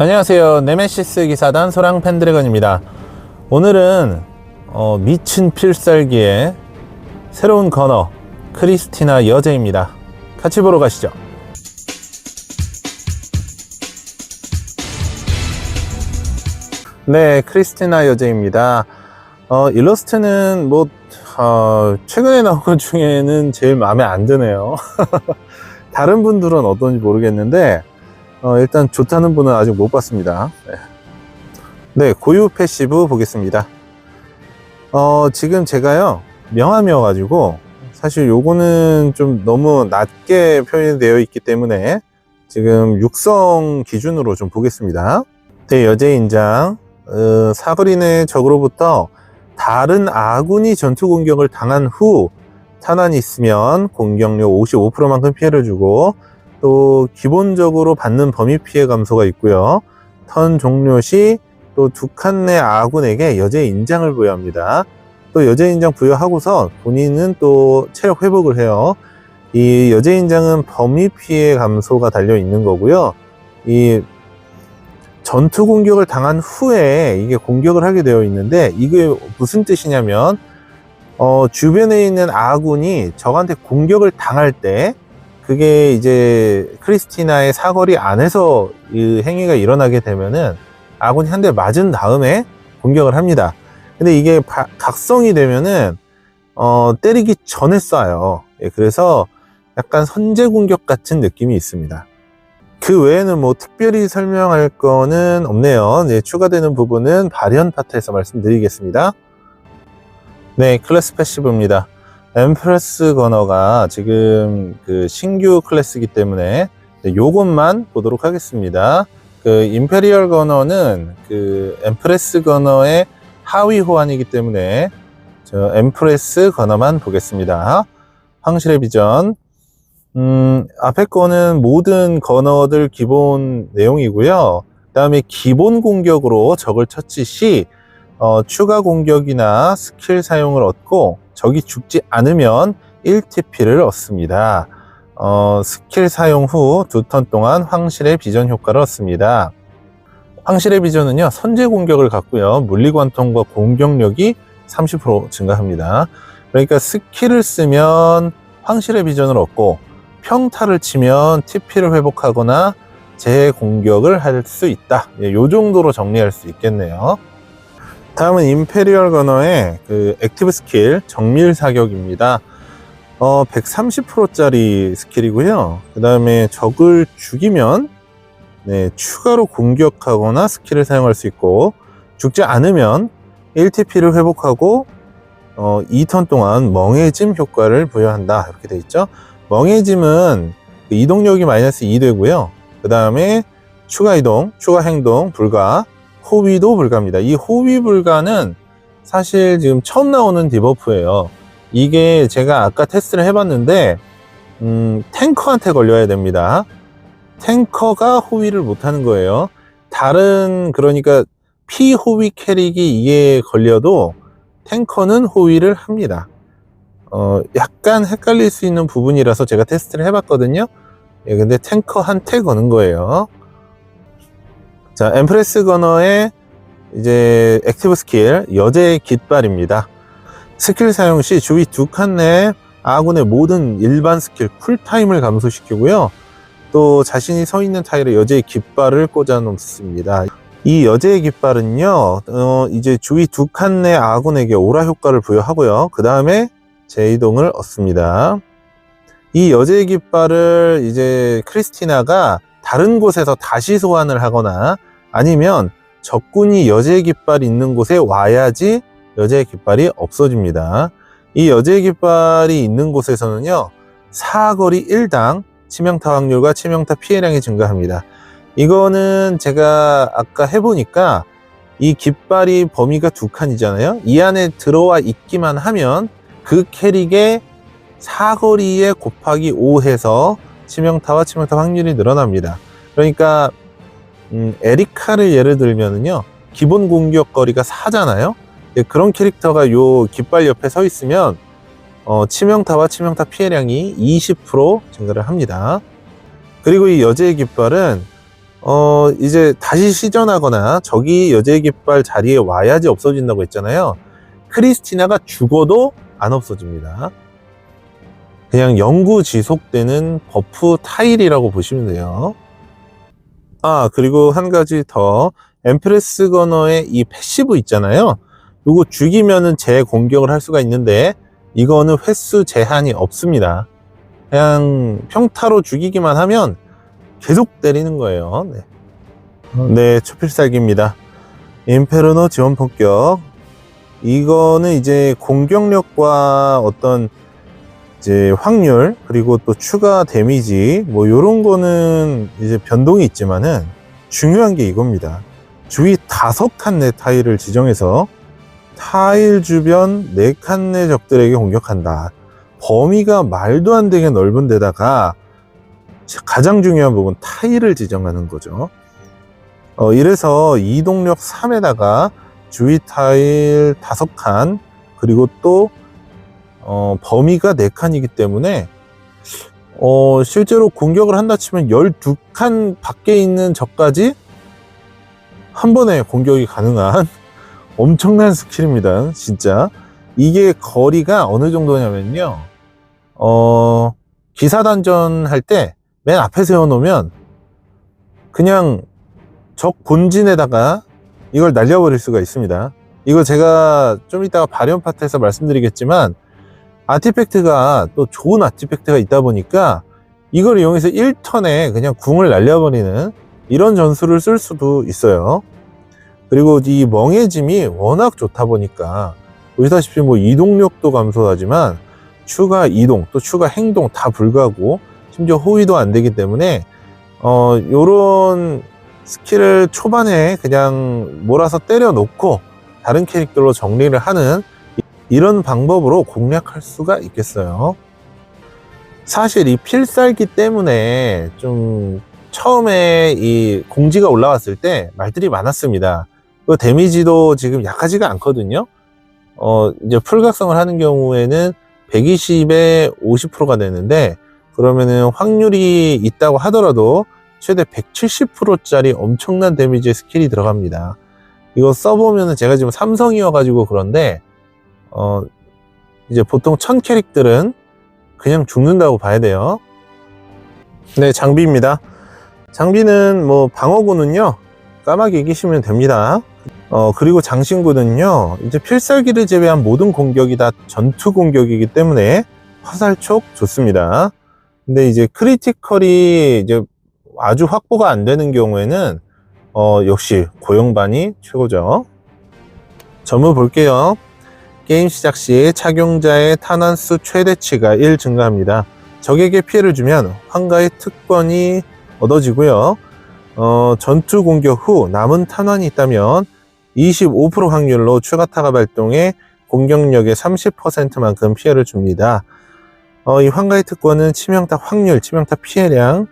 안녕하세요. 네메시스 기사단 소랑 펜드래건입니다. 오늘은 미친 필살기의 새로운 건어 크리스티나 여제입니다. 같이 보러 가시죠. 네, 크리스티나 여제입니다. 일러스트는 최근에 나온 것 중에는 제일 마음에 안 드네요. 다른 분들은 어떤지 모르겠는데 일단 좋다는 분은 아직 못 봤습니다. 네, 고유 패시브 보겠습니다. 지금 제가요 명함이어가지고 사실 요거는 좀 너무 낮게 표현되어 있기 때문에 지금 육성 기준으로 좀 보겠습니다. 네, 여제 인장. 사거리내 적으로부터 다른 아군이 전투 공격을 당한 후 탄환이 있으면 공격력 55%만큼 피해를 주고, 또 기본적으로 받는 범위 피해 감소가 있고요. 턴 종료 시 또 두 칸 내 아군에게 여제 인장을 부여합니다. 또 여제 인장 부여하고서 본인은 또 체력 회복을 해요. 이 여제 인장은 범위 피해 감소가 달려 있는 거고요. 이 전투 공격을 당한 후에 이게 공격을 하게 되어 있는데, 이게 무슨 뜻이냐면 주변에 있는 아군이 적한테 공격을 당할 때, 그게 이제 크리스티나의 사거리 안에서 이 행위가 일어나게 되면은 아군이 한 대 맞은 다음에 공격을 합니다. 근데 이게 각성이 되면은 때리기 전에 쏴요. 그래서 약간 선제 공격 같은 느낌이 있습니다. 그 외에는 특별히 설명할 거는 없네요. 네, 추가되는 부분은 발현 파트에서 말씀드리겠습니다. 네, 클래스 패시브입니다. 엠프레스 건어가 지금 그 신규 클래스이기 때문에 요것만 보도록 하겠습니다. 그 임페리얼 건어는 그 엠프레스 건어의 하위 호환이기 때문에 저 엠프레스 건어만 보겠습니다. 황실의 비전. 앞에 거는 모든 건어들 기본 내용이고요. 그 다음에 기본 공격으로 적을 처치 시 추가 공격이나 스킬 사용을 얻고 적이 죽지 않으면 1TP를 얻습니다. 스킬 사용 후 2턴 동안 황실의 비전 효과를 얻습니다. 황실의 비전은요, 선제 공격을 갖고요, 물리관통과 공격력이 30% 증가합니다. 그러니까 스킬을 쓰면 황실의 비전을 얻고 평타를 치면 TP를 회복하거나 재공격을 할 수 있다. 요 정도로 정리할 수 있겠네요. 다음은 임페리얼 건어의 그 액티브 스킬 정밀 사격입니다. 130%짜리 스킬이고요. 그 다음에 적을 죽이면 추가로 공격하거나 스킬을 사용할 수 있고, 죽지 않으면 1TP를 회복하고 2턴 동안 멍해짐 효과를 부여한다. 이렇게 되어 있죠. 멍해짐은 이동력이 마이너스 2 되고요. 그 다음에 추가 이동, 추가 행동 불가, 호위도 불가입니다. 이 호위 불가는 사실 지금 처음 나오는 디버프예요. 이게 제가 아까 테스트를 해봤는데 탱커한테 걸려야 됩니다. 탱커가 호위를 못하는 거예요. 다른, 그러니까 피호위 캐릭이 이게 걸려도 탱커는 호위를 합니다. 약간 헷갈릴 수 있는 부분이라서 제가 테스트를 해봤거든요. 근데 탱커한테 거는 거예요. 자, 엠프레스 건어의 이제 액티브 스킬 여제의 깃발입니다. 스킬 사용 시 주위 두 칸 내 아군의 모든 일반 스킬 쿨타임을 감소시키고요. 또 자신이 서 있는 타일에 여제의 깃발을 꽂아 놓습니다. 이 여제의 깃발은요, 이제 주위 두 칸 내 아군에게 오라 효과를 부여하고요. 그 다음에 재이동을 얻습니다. 이 여제의 깃발을 이제 크리스티나가 다른 곳에서 다시 소환을 하거나 아니면 적군이 여제의 깃발이 있는 곳에 와야지 여제의 깃발이 없어집니다. 이 여제의 깃발이 있는 곳에서는요, 사거리 1당 치명타 확률과 치명타 피해량이 증가합니다. 이거는 제가 아까 해보니까 이 깃발이 범위가 두 칸이잖아요. 이 안에 들어와 있기만 하면 그 캐릭의 사거리에 곱하기 5 해서 치명타와 치명타 확률이 늘어납니다. 그러니까 에리카를 예를 들면은요, 기본 공격 거리가 4잖아요. 그런 캐릭터가 요 깃발 옆에 서 있으면 치명타와 치명타 피해량이 20% 증가를 합니다. 그리고 이 여제의 깃발은 이제 다시 시전하거나 적이 여제 깃발 자리에 와야지 없어진다고 했잖아요. 크리스티나가 죽어도 안 없어집니다. 그냥 영구 지속되는 버프 타일이라고 보시면 돼요. 그리고 한 가지 더, 엠프레스 거너의 이 패시브 있잖아요. 이거 죽이면은 재공격을 할 수가 있는데 이거는 횟수 제한이 없습니다. 그냥 평타로 죽이기만 하면 계속 때리는 거예요. 네, 초필살기입니다. 인페르노 지원 폭격. 이거는 이제 공격력과 어떤 이제 확률, 그리고 또 추가 데미지, 뭐 요런 거는 이제 변동이 있지만은 중요한 게 이겁니다. 주위 5칸내 타일을 지정해서 타일 주변 4칸 내 적들에게 공격한다. 범위가 말도 안 되게 넓은 데다가 가장 중요한 부분, 타일을 지정하는 거죠. 이래서 이동력 3에다가 주위 타일 5칸, 그리고 또 범위가 4칸이기 때문에 실제로 공격을 한다 치면 12칸 밖에 있는 적까지 한 번에 공격이 가능한 엄청난 스킬입니다. 진짜 이게 거리가 어느 정도냐면요, 기사단전 할 때 맨 앞에 세워놓으면 그냥 적 본진에다가 이걸 날려버릴 수가 있습니다. 이거 제가 좀 이따가 발현 파트에서 말씀드리겠지만, 아티팩트가 또 좋은 아티팩트가 있다 보니까 이걸 이용해서 1턴에 그냥 궁을 날려버리는 이런 전술을 쓸 수도 있어요. 그리고 이 멍해짐이 워낙 좋다 보니까 보시다시피 뭐 이동력도 감소하지만 추가 이동 또 추가 행동 다 불가하고 심지어 호위도 안 되기 때문에 요런 스킬을 초반에 그냥 몰아서 때려 놓고 다른 캐릭터로 정리를 하는 이런 방법으로 공략할 수가 있겠어요. 사실 이 필살기 때문에 좀 처음에 이 공지가 올라왔을 때 말들이 많았습니다. 그 데미지도 지금 약하지가 않거든요. 이제 풀각성을 하는 경우에는 120에 50%가 되는데, 그러면은 확률이 있다고 하더라도 최대 170%짜리 엄청난 데미지의 스킬이 들어갑니다. 이거 써보면은 제가 지금 삼성이어가지고 그런데 이제 보통 1000 캐릭들은 그냥 죽는다고 봐야 돼요. 네, 장비입니다. 장비는 뭐 방어구는요 까마귀 끼시면 됩니다. 그리고 장신구는요 이제 필살기를 제외한 모든 공격이 다 전투 공격이기 때문에 화살촉 좋습니다. 근데 이제 크리티컬이 이제 아주 확보가 안 되는 경우에는 역시 고용반이 최고죠. 전부 볼게요. 게임 시작 시 착용자의 탄환수 최대치가 1 증가합니다. 적에게 피해를 주면 환가의 특권이 얻어지고요. 전투 공격 후 남은 탄환이 있다면 25% 확률로 추가타가 발동해 공격력의 30%만큼 피해를 줍니다. 이 환가의 특권은 치명타 확률, 치명타 피해량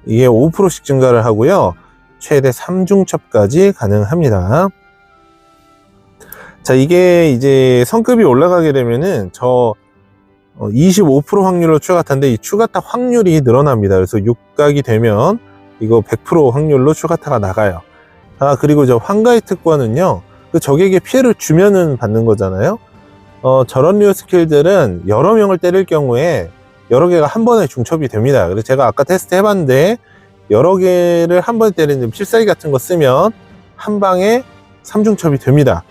이게 5%씩 증가를 하고요. 최대 3중첩까지 가능합니다. 자, 이게 이제 성급이 올라가게 되면은 25% 확률로 추가타인데 이 추가타 확률이 늘어납니다. 그래서 6각이 되면 이거 100% 확률로 추가타가 나가요. 그리고 저 환가의 특권은요, 그 적에게 피해를 주면은 받는 거잖아요. 저런 류 스킬들은 여러 명을 때릴 경우에 여러 개가 한 번에 중첩이 됩니다. 그래서 제가 아까 테스트 해봤는데 여러 개를 한 번에 때리는 필살기 같은 거 쓰면 한 방에 3중첩이 됩니다.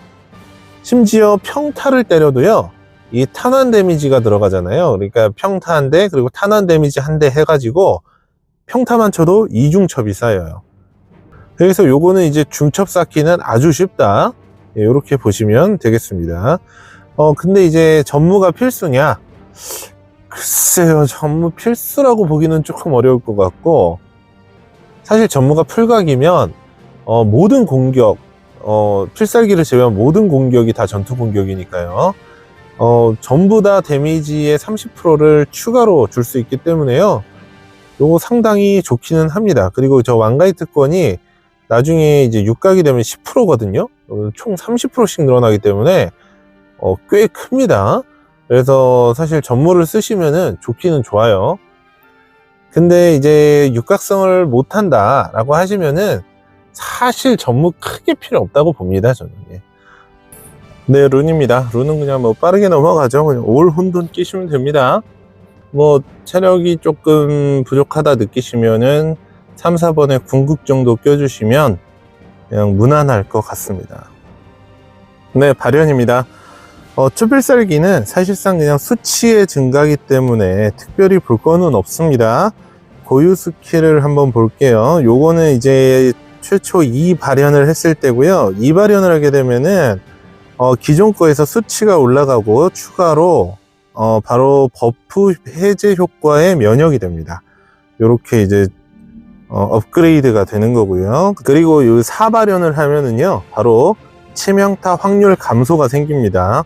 심지어 평타를 때려도요, 이 탄환 데미지가 들어가잖아요. 그러니까 평타 한 대, 그리고 탄환 데미지 한 대 해가지고 평타만 쳐도 2중첩이 쌓여요. 그래서 요거는 이제 중첩 쌓기는 아주 쉽다. 이렇게 보시면 되겠습니다. 근데 이제 전무가 필수냐? 글쎄요, 전무 필수라고 보기는 조금 어려울 것 같고, 사실 전무가 풀각이면 모든 공격, 필살기를 제외한 모든 공격이 다 전투 공격이니까요. 전부 다 데미지의 30%를 추가로 줄 수 있기 때문에요. 요거 상당히 좋기는 합니다. 그리고 저 왕가의 특권이 나중에 이제 6각이 되면 10%거든요. 총 30%씩 늘어나기 때문에 꽤 큽니다. 그래서 사실 전무를 쓰시면은 좋기는 좋아요. 근데 이제 육각성을 못한다 라고 하시면은 사실 전무 크게 필요 없다고 봅니다, 저는. 예. 네, 룬입니다. 룬은 그냥 뭐 빠르게 넘어가죠. 그냥 올 혼돈 끼시면 됩니다. 뭐 체력이 조금 부족하다 느끼시면은 3, 4번에 궁극 정도 껴주시면 그냥 무난할 것 같습니다. 네, 발현입니다. 초필살기는 사실상 그냥 수치의 증가이기 때문에 특별히 볼 거는 없습니다. 고유 스킬을 한번 볼게요. 요거는 이제 최초 2발현을 했을 때고요. 2발현을 하게 되면은 기존 거에서 수치가 올라가고 추가로 바로 버프 해제 효과에 면역이 됩니다. 요렇게 이제 업그레이드가 되는 거고요. 그리고 요 4발현을 하면은요, 바로 치명타 확률 감소가 생깁니다.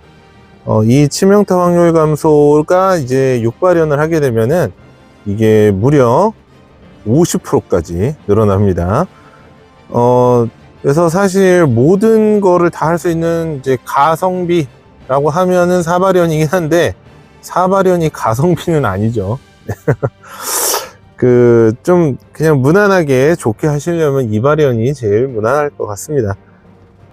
이 치명타 확률 감소가 이제 6발현을 하게 되면은 이게 무려 50%까지 늘어납니다. 그래서 사실 모든 거를 다 할 수 있는 이제 가성비라고 하면은 4발현이긴 한데 4발현이 가성비는 아니죠. 좀 그냥 무난하게 좋게 하시려면 2발현이 제일 무난할 것 같습니다.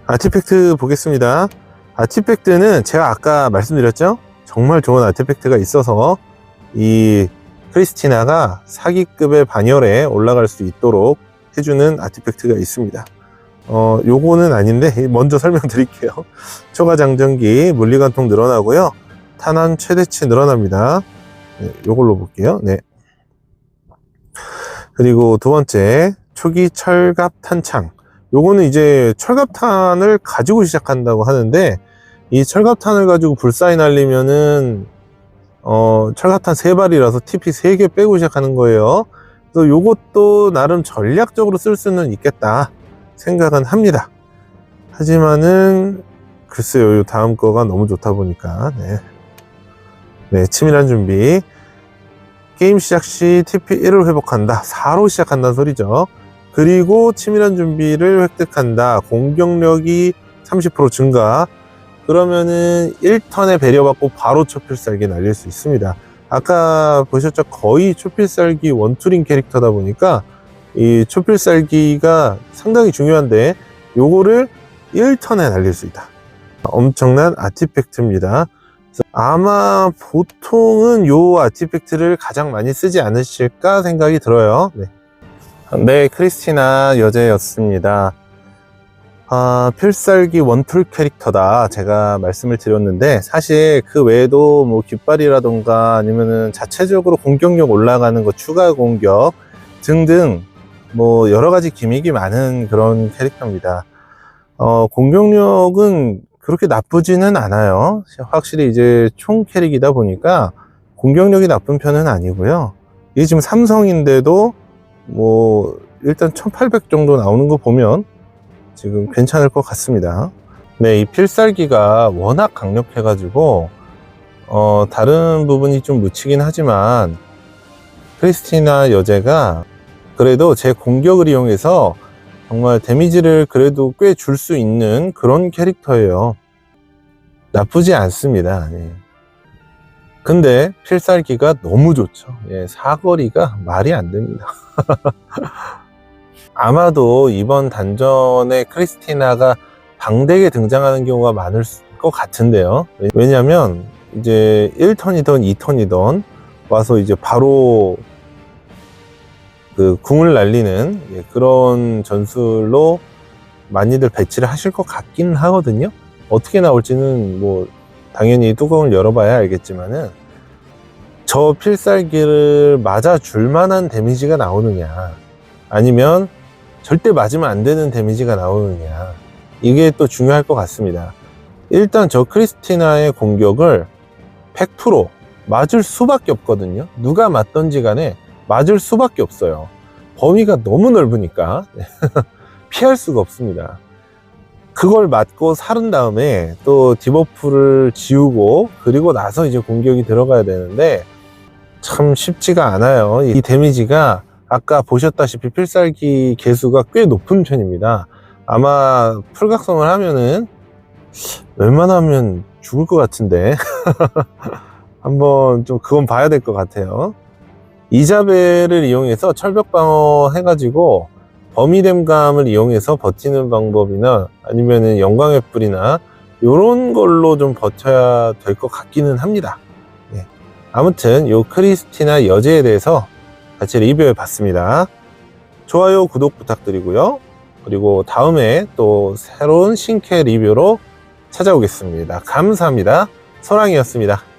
아티팩트 보겠습니다. 아티팩트는 제가 아까 말씀드렸죠? 정말 좋은 아티팩트가 있어서 이 크리스티나가 사기급의 반열에 올라갈 수 있도록 해주는 아티팩트가 있습니다. 요거는 아닌데 먼저 설명드릴게요. 초과장전기 물리관통 늘어나고요. 탄환 최대치 늘어납니다. 네, 요걸로 볼게요. 네. 그리고 두 번째, 초기 철갑 탄창. 요거는 이제 철갑탄을 가지고 시작한다고 하는데, 이 철갑탄을 가지고 불사이 날리면은 철갑탄 3발이라서 TP 3개 빼고 시작하는 거예요. 그래서 요것도 나름 전략적으로 쓸 수는 있겠다 생각은 합니다. 하지만은 글쎄요, 요 다음 거가 너무 좋다 보니까. 네, 치밀한 준비. 게임 시작 시 TP 1을 회복한다. 4로 시작한다는 소리죠. 그리고 치밀한 준비를 획득한다. 공격력이 30% 증가. 그러면은 1턴에 배려받고 바로 초필살기 날릴 수 있습니다. 아까 보셨죠? 거의 초필살기 원투링 캐릭터다 보니까 이 초필살기가 상당히 중요한데 요거를 1턴에 날릴 수 있다. 엄청난 아티팩트입니다. 아마 보통은 요 아티팩트를 가장 많이 쓰지 않으실까 생각이 들어요. 네, 크리스티나 여제였습니다. 필살기 원툴 캐릭터다 제가 말씀을 드렸는데, 사실 그 외에도 뭐 깃발이라던가 아니면은 자체적으로 공격력 올라가는 거, 추가 공격 등등 뭐 여러 가지 기믹이 많은 그런 캐릭터입니다. 공격력은 그렇게 나쁘지는 않아요. 확실히 이제 총 캐릭이다 보니까 공격력이 나쁜 편은 아니고요. 이게 지금 삼성인데도 뭐 일단 1800 정도 나오는 거 보면 지금 괜찮을 것 같습니다. 네, 이 필살기가 워낙 강력해 가지고 다른 부분이 좀 묻히긴 하지만 크리스티나 여제가 그래도 제 공격을 이용해서 정말 데미지를 그래도 꽤 줄 수 있는 그런 캐릭터예요. 나쁘지 않습니다. 네. 근데 필살기가 너무 좋죠. 예, 사거리가 말이 안 됩니다. 아마도 이번 단전에 크리스티나가 방대게 등장하는 경우가 많을 것 같은데요. 왜냐면 이제 1턴이던 2턴이던 와서 이제 바로 그 궁을 날리는 그런 전술로 많이들 배치를 하실 것 같긴 하거든요. 어떻게 나올지는 뭐 당연히 뚜껑을 열어봐야 알겠지만은, 저 필살기를 맞아 줄 만한 데미지가 나오느냐, 아니면 절대 맞으면 안 되는 데미지가 나오느냐, 이게 또 중요할 것 같습니다. 일단 저 크리스티나의 공격을 100% 맞을 수밖에 없거든요. 누가 맞던지 간에 맞을 수밖에 없어요. 범위가 너무 넓으니까 피할 수가 없습니다. 그걸 맞고 살은 다음에 또 디버프를 지우고 그리고 나서 이제 공격이 들어가야 되는데 참 쉽지가 않아요. 이 데미지가 아까 보셨다시피 필살기 개수가 꽤 높은 편입니다. 아마 풀각성을 하면은 웬만하면 죽을 것 같은데 한번 좀 그건 봐야 될 것 같아요. 이자벨을 이용해서 철벽 방어 해가지고 범위댐감을 이용해서 버티는 방법이나 아니면은 영광의 불이나 요런 걸로 좀 버텨야 될 것 같기는 합니다. 예. 아무튼 요 크리스티나 여제에 대해서 같이 리뷰해 봤습니다. 좋아요, 구독 부탁드리고요. 그리고 다음에 또 새로운 신캐 리뷰로 찾아오겠습니다. 감사합니다. 소랑이었습니다.